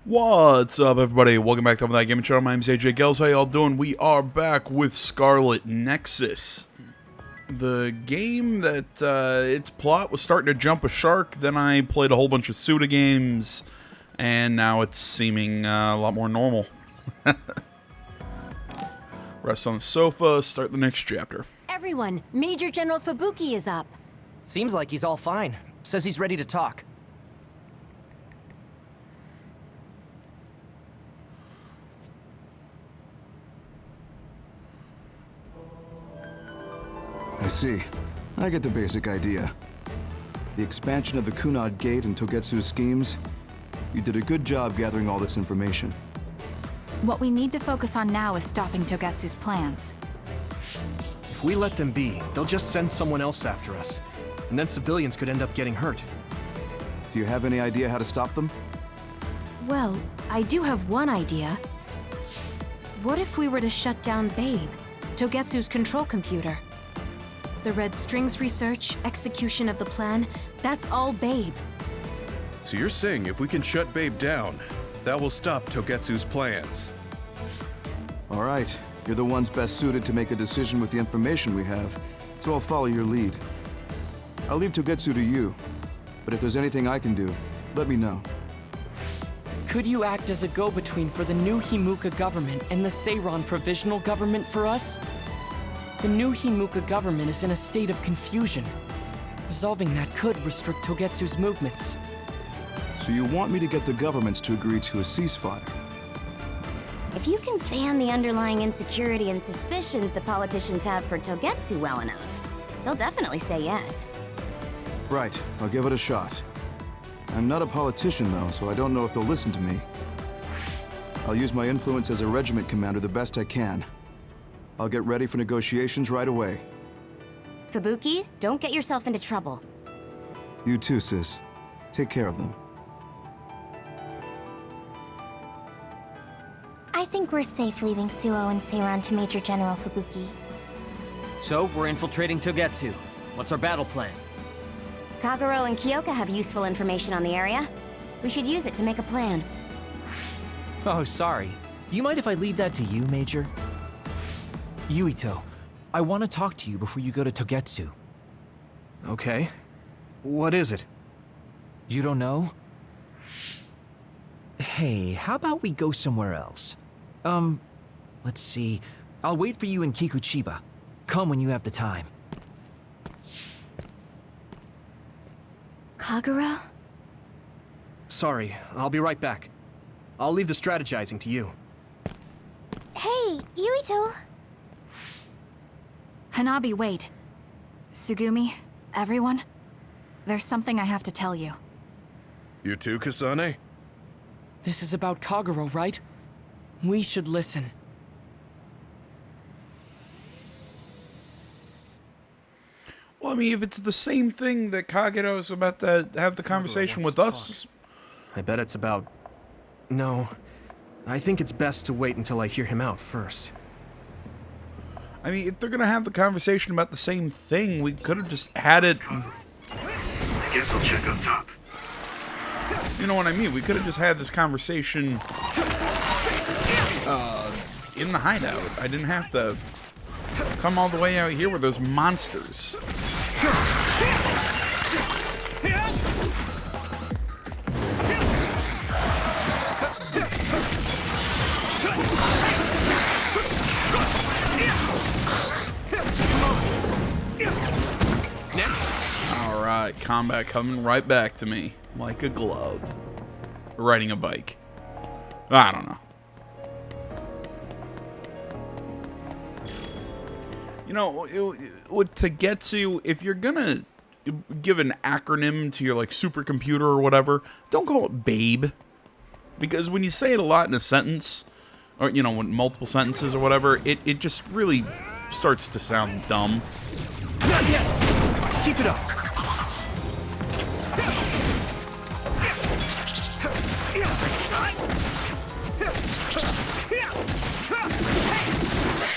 What's up, everybody? Welcome back to That Gaming Channel. My name's AJ Gels. How y'all doing? We are back with Scarlet Nexus. The game that its plot was starting to jump a shark. Then I played a whole bunch of Suda games, and now it's seeming a lot more normal. Rest on the sofa, start the next chapter. Everyone, Major General Fubuki is up. Seems like he's all fine. Says he's ready to talk. I see. I get the basic idea. The expansion of the Kunad Gate and Togetsu's schemes. You did a good job gathering all this information. What we need to focus on now is stopping Togetsu's plans. If we let them be, they'll just send someone else after us. And then civilians could end up getting hurt. Do you have any idea how to stop them? Well, I do have one idea. What if we were to shut down Babe, Togetsu's control computer? The Red Strings research, execution of the plan, that's all Babe. So you're saying if we can shut Babe down, that will stop Togetsu's plans? All right. You're the ones best suited to make a decision with the information we have, so I'll follow your lead. I'll leave Togetsu to you, but if there's anything I can do, let me know. Could you act as a go-between for the new Himuka government and the Seiran provisional government for us? The new Himuka government is in a state of confusion. Resolving that could restrict Togetsu's movements. So you want me to get the governments to agree to a ceasefire? If you can fan the underlying insecurity and suspicions the politicians have for Togetsu well enough, they'll definitely say yes. Right, I'll give it a shot. I'm not a politician though, so I don't know if they'll listen to me. I'll use my influence as a regiment commander the best I can. I'll get ready for negotiations right away. Fubuki, don't get yourself into trouble. You too, sis. Take care of them. I think we're safe leaving Suo and Seiran to Major General Fubuki. So, we're infiltrating Togetsu. What's our battle plan? Kagero and Kyoka have useful information on the area. We should use it to make a plan. Oh, sorry. Do you mind if I leave that to you, Major? Yuito, I want to talk to you before you go to Togetsu. Okay. What is it? You don't know? Hey, how about we go somewhere else? Let's see. I'll wait for you in Kikuchiba. Come when you have the time. Kagero? Sorry, I'll be right back. I'll leave the strategizing to you. Hey, Yuito! Hanabi, wait. Sugumi, everyone, there's something I have to tell you. You too, Kasane? This is about Kagero, right? We should listen. Well, I mean, if it's the same thing that Kagero is about to have the conversation with us... I bet it's about... No. I think it's best to wait until I hear him out first. I mean, if they're gonna have the conversation about the same thing, we could have just had it... I guess I'll check on top. You know what I mean? We could have just had this conversation in the hideout. I didn't have to come all the way out here with those monsters. Alright, combat coming right back to me. Like a glove. Riding a bike. I don't know. You know, with Togetsu, if you're gonna give an acronym to your, like, supercomputer or whatever, don't call it Babe. Because when you say it a lot in a sentence, or, you know, in multiple sentences or whatever, it just really starts to sound dumb. Not yet! Keep it up!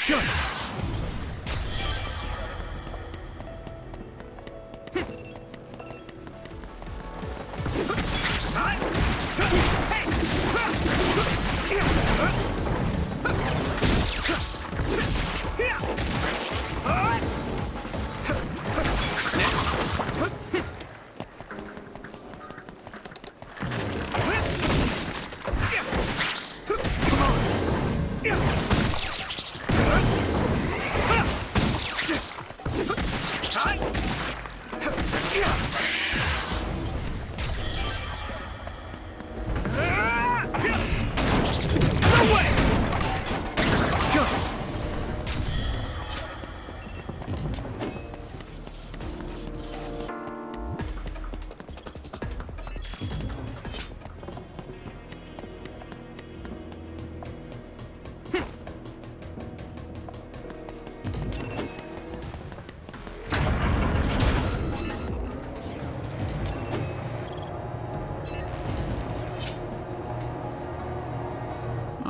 Good!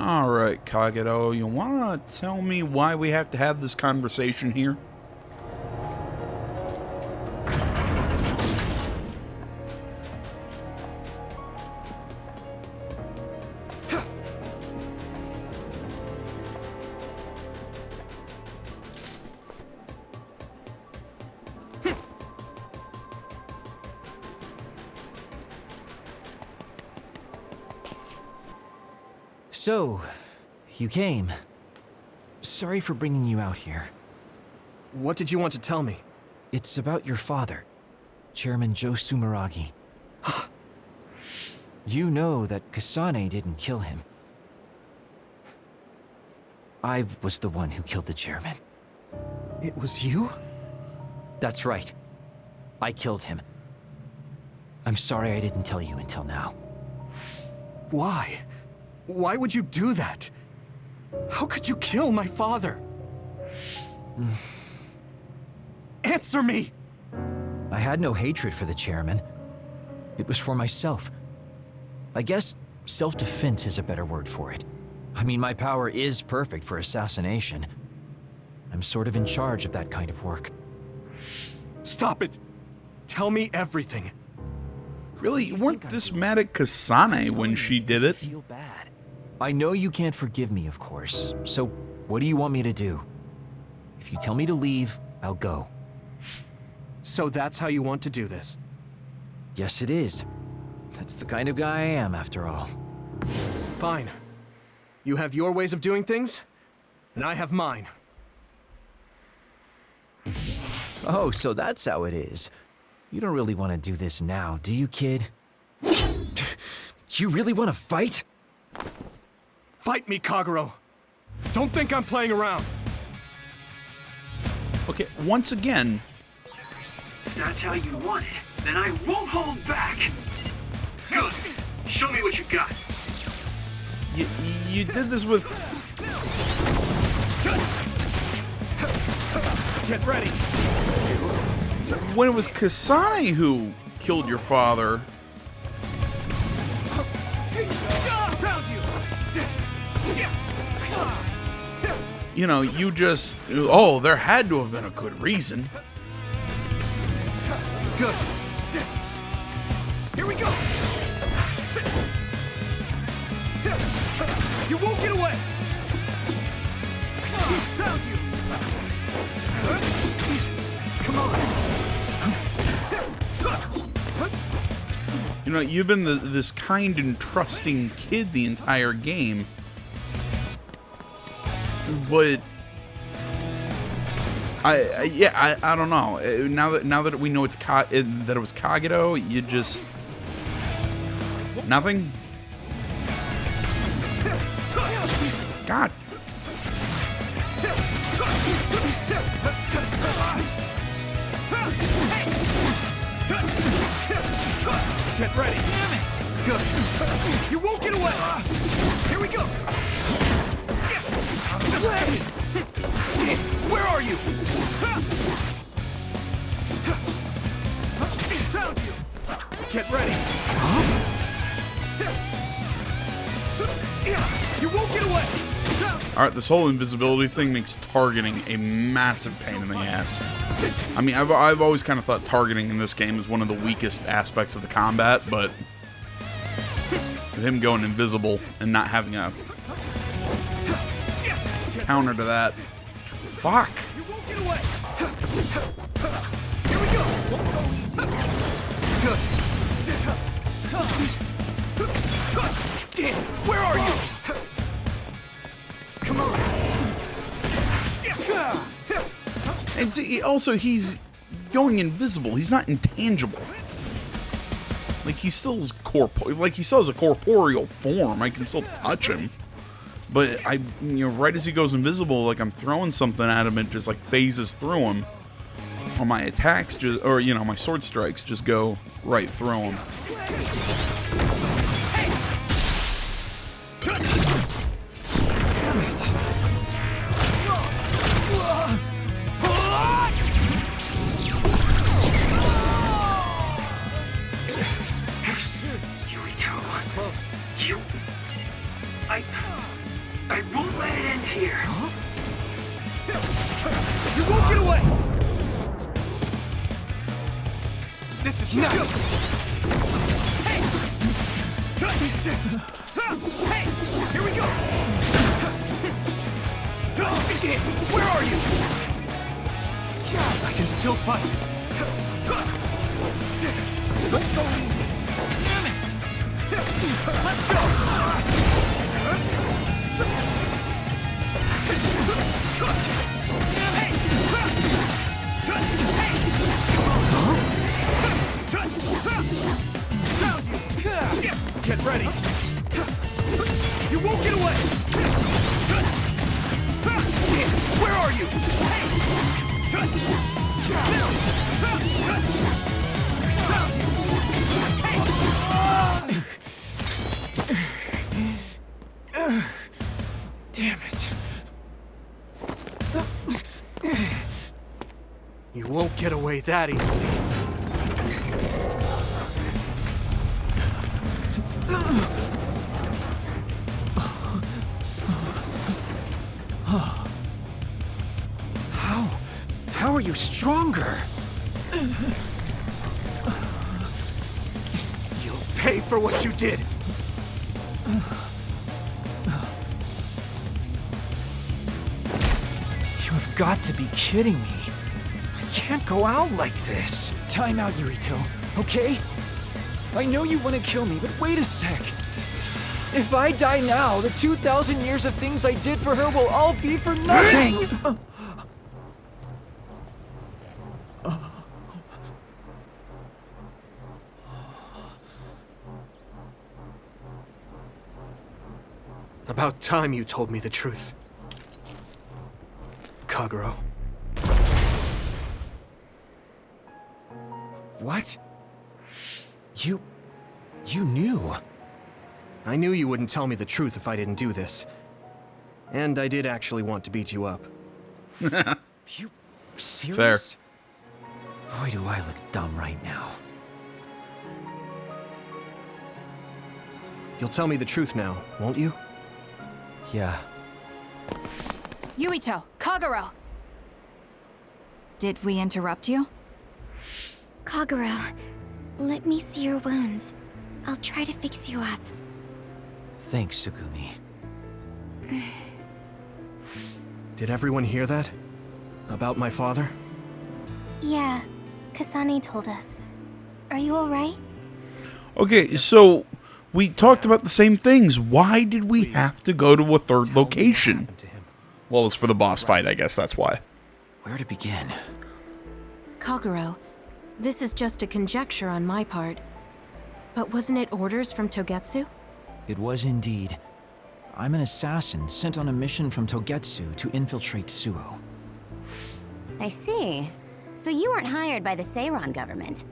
Alright, Kagero, you wanna tell me why we have to have this conversation here? So, you came. Sorry for bringing you out here. What did you want to tell me? It's about your father, Chairman Joe Sumeragi. You know that Kasane didn't kill him. I was the one who killed the chairman. It was you? That's right. I killed him. I'm sorry I didn't tell you until now. Why? Why would you do that? How could you kill my father? Answer me! I had no hatred for the chairman. It was for myself. I guess self-defense is a better word for it. I mean, my power is perfect for assassination. I'm sort of in charge of that kind of work. Stop it! Tell me everything. Really, you weren't this mad at Kasane when she did it? Feel bad. I know you can't forgive me, of course. So, what do you want me to do? If you tell me to leave, I'll go. So that's how you want to do this? Yes, it is. That's the kind of guy I am, after all. Fine. You have your ways of doing things, and I have mine. Oh, so that's how it is. You don't really want to do this now, do you, kid? You really want to fight? Fight me, Kagero! Don't think I'm playing around! Okay, once again... If that's how you want it, then I won't hold back! Good! Show me what you got! You did this with... Get ready! When it was Kasane who killed your father... You know, you just... Oh, there had to have been a good reason. Good. Here we go! You won't get away! Found you! Come on! You know, you've been this kind and trusting kid the entire game. But I don't know. Now that we know it's that it was Kagero, you just nothing. God. Get ready. Damn it. Good. You won't get away. Here we go. Where are you? Found you. Get ready. You won't get away. Alright, this whole invisibility thing makes targeting a massive pain in the ass. I mean, I've always kind of thought targeting in this game is one of the weakest aspects of the combat, but with him going invisible and not having a counter to that, fuck. You won't get away. Here we go. Won't go easy. Good. Where are you? Come on. And see, also, he's going invisible. He's not intangible. Like, he still has a corporeal form. I can still touch him. But right as he goes invisible, like, I'm throwing something at him, it just like phases through him. Or my attacks my sword strikes just go right through him. Damn it. You're serious. Yurito was close. here. You won't get away! This is not... Hey! Hey! Here we go! Where are you? I can still fight. Don't go easy. Damn it! Let's go! Get ready! You won't get away! Where are you? Damn it. You won't get away that easily. How are you stronger? You'll pay for what you did. You have got to be kidding me. I can't go out like this. Time out, Yurito, okay? I know you want to kill me, but wait a sec. If I die now, the 2,000 years of things I did for her will all be for nothing! About time you told me the truth, Kagero. What? You knew? I knew you wouldn't tell me the truth if I didn't do this. And I did actually want to beat you up. You serious? Fair. Boy, do I look dumb right now. You'll tell me the truth now, won't you? Yeah. Yuito, Kagero! Did we interrupt you? Kagero, let me see your wounds. I'll try to fix you up. Thanks, Sugumi. Did everyone hear that? About my father? Yeah, Kasane told us. Are you alright? Okay, so we talked about the same things. Why did we have to go to a third location? Well, it was for the boss fight, I guess that's why. Where to begin? Kagero, this is just a conjecture on my part. But wasn't it orders from Togetsu? It was indeed. I'm an assassin sent on a mission from Togetsu to infiltrate Suo. I see. So you weren't hired by the Seiran government.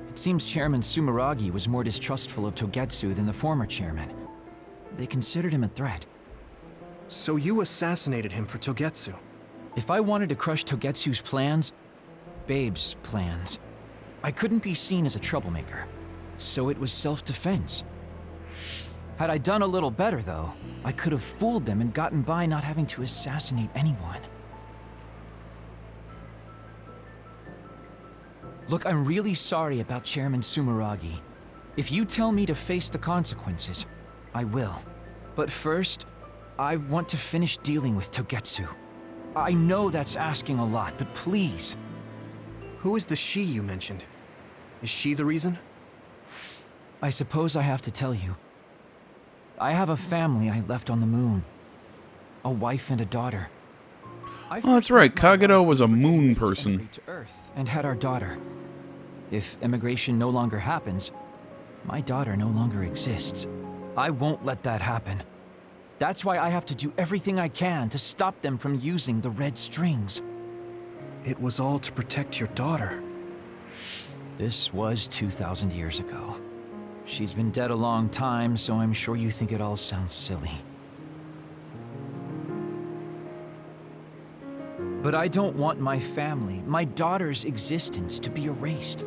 It seems Chairman Sumeragi was more distrustful of Togetsu than the former chairman. They considered him a threat. So you assassinated him for Togetsu? If I wanted to crush Togetsu's plans, Babe's plans, I couldn't be seen as a troublemaker. So it was self-defense. Had I done a little better, though, I could have fooled them and gotten by not having to assassinate anyone. Look, I'm really sorry about Chairman Sumeragi. If you tell me to face the consequences, I will. But first, I want to finish dealing with Togetsu. I know that's asking a lot, but please. Who is the she you mentioned? Is she the reason? I suppose I have to tell you. I have a family I left on the moon. A wife and a daughter. Oh, that's right. Kagero was a moon person. To Earth and had our daughter. If immigration no longer happens, my daughter no longer exists. I won't let that happen. That's why I have to do everything I can to stop them from using the red strings. It was all to protect your daughter. This was 2,000 years ago. She's been dead a long time, so I'm sure you think it all sounds silly. But I don't want my family, my daughter's existence to be erased.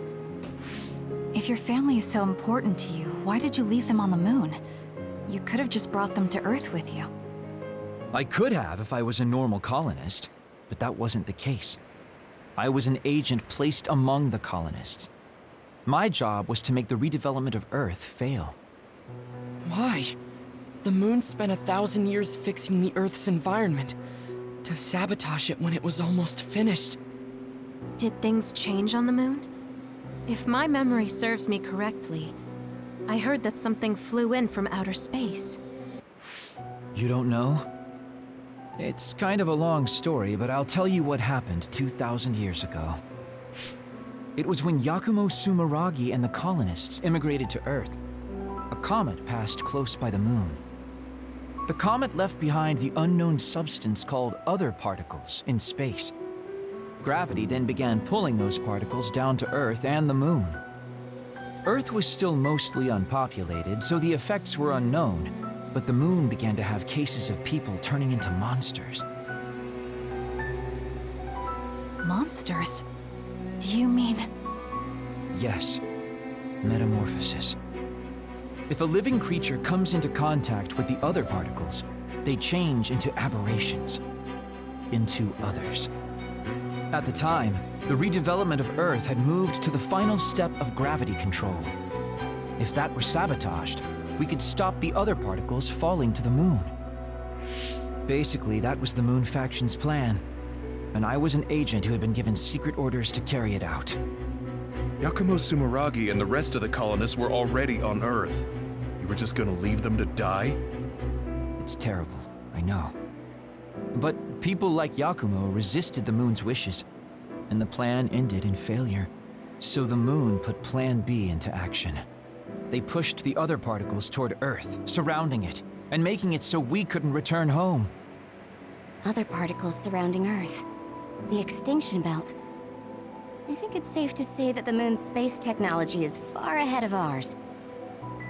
If your family is so important to you, why did you leave them on the moon? You could have just brought them to Earth with you. I could have if I was a normal colonist, but that wasn't the case. I was an agent placed among the colonists. My job was to make the redevelopment of Earth fail. Why? The moon spent 1,000 years fixing the Earth's environment, to sabotage it when it was almost finished. Did things change on the moon? If my memory serves me correctly, I heard that something flew in from outer space. You don't know? It's kind of a long story, but I'll tell you what happened 2,000 years ago. It was when Yakumo Sumeragi and the colonists immigrated to Earth. A comet passed close by the moon. The comet left behind the unknown substance called other particles in space. Gravity then began pulling those particles down to Earth and the moon. Earth was still mostly unpopulated, so the effects were unknown, but the moon began to have cases of people turning into monsters. Monsters? Do you mean... Yes, metamorphosis. If a living creature comes into contact with the other particles, they change into aberrations, into others. At the time, the redevelopment of Earth had moved to the final step of gravity control. If that were sabotaged, we could stop the other particles falling to the moon. Basically, that was the Moon Faction's plan, and I was an agent who had been given secret orders to carry it out. Yakumo Sumeragi and the rest of the colonists were already on Earth. You were just gonna leave them to die? It's terrible, I know. But people like Yakumo resisted the moon's wishes, and the plan ended in failure. So the moon put Plan B into action. They pushed the other particles toward Earth, surrounding it, and making it so we couldn't return home. Other particles surrounding Earth. The extinction belt. I think it's safe to say that the moon's space technology is far ahead of ours.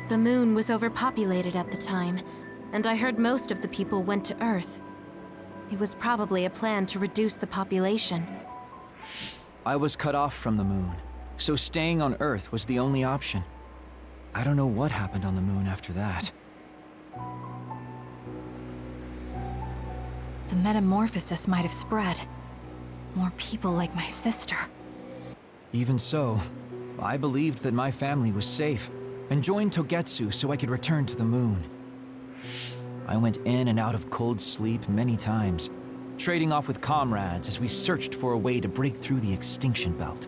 The moon was overpopulated at the time, and I heard most of the people went to Earth. It was probably a plan to reduce the population. I was cut off from the moon, so staying on Earth was the only option. I don't know what happened on the moon after that. The metamorphosis might have spread. More people like my sister. Even so, I believed that my family was safe, and joined Togetsu so I could return to the moon. I went in and out of cold sleep many times, trading off with comrades as we searched for a way to break through the extinction belt.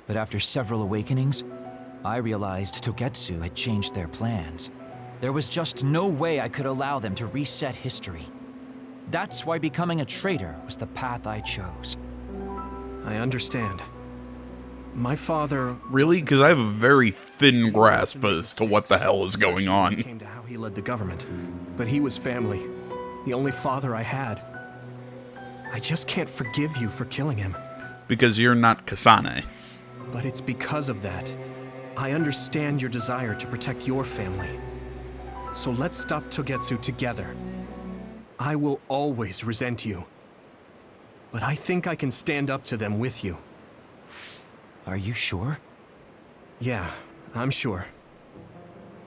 But after several awakenings, I realized Togetsu had changed their plans. There was just no way I could allow them to reset history. That's why becoming a traitor was the path I chose. I understand. My father... Really? Because I have a very thin grasp as to what the hell is going on. Came to how he led the government, but he was family. The only father I had. I just can't forgive you for killing him. Because you're not Kasane. But it's because of that. I understand your desire to protect your family. So let's stop Togetsu together. I will always resent you. But I think I can stand up to them with you. Are you sure? Yeah, I'm sure.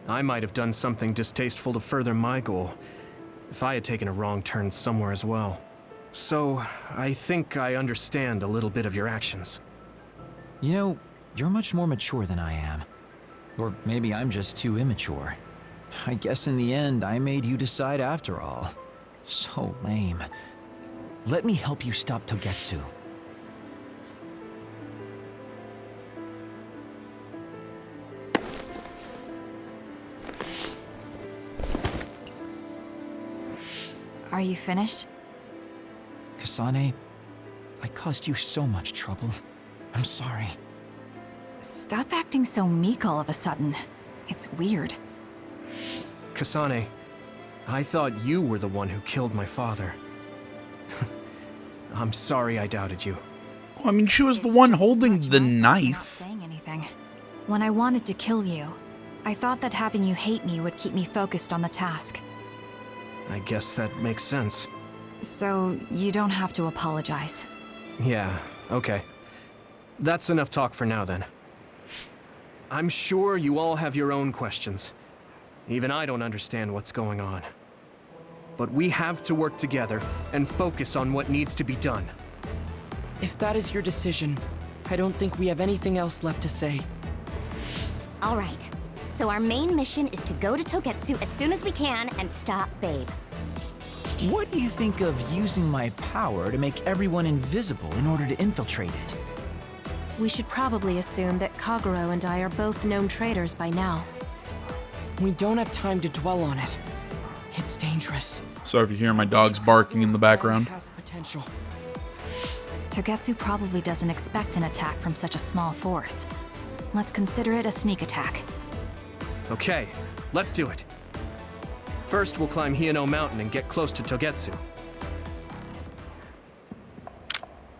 I might have done something distasteful to further my goal, if I had taken a wrong turn somewhere as well. So, I think I understand a little bit of your actions. You know, you're much more mature than I am. Or maybe I'm just too immature. I guess in the end, I made you decide after all. So lame. Let me help you stop Togetsu. Are you finished? Kasane, I caused you so much trouble. I'm sorry. Stop acting so meek all of a sudden. It's weird. Kasane, I thought you were the one who killed my father. I'm sorry I doubted you. Well, I mean, she was the one holding the knife. Not saying anything. When I wanted to kill you, I thought that having you hate me would keep me focused on the task. I guess that makes sense. So, you don't have to apologize. Yeah, okay. That's enough talk for now, then. I'm sure you all have your own questions. Even I don't understand what's going on. But we have to work together and focus on what needs to be done. If that is your decision, I don't think we have anything else left to say. All right. So our main mission is to go to Togetsu as soon as we can and stop Babe. What do you think of using my power to make everyone invisible in order to infiltrate it? We should probably assume that Kagero and I are both known traitors by now. We don't have time to dwell on it. It's dangerous. Sorry if you hear my dogs barking in the background. Has potential. Togetsu probably doesn't expect an attack from such a small force. Let's consider it a sneak attack. Okay, let's do it. First, we'll climb Hino Mountain and get close to Togetsu.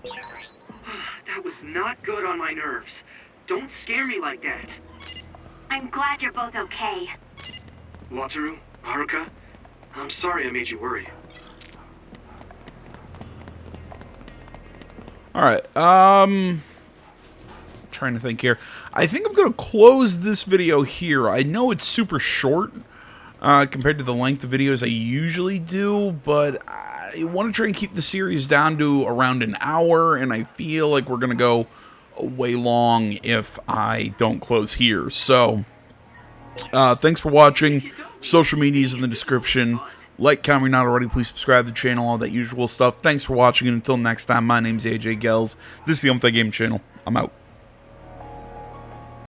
That was not good on my nerves. Don't scare me like that. I'm glad you're both okay. Wataru, Haruka, I'm sorry I made you worry. Alright, trying to think here. I think I'm going to close this video here. I know it's super short compared to the length of videos I usually do, but I want to try and keep the series down to around an hour, and I feel like we're going to go way long if I don't close here. So, thanks for watching. Social media is in the description. Like, comment, not already, please subscribe to the channel, all that usual stuff. Thanks for watching, and until next time, my name's AJ Gels. This is the Gaming Channel. I'm out.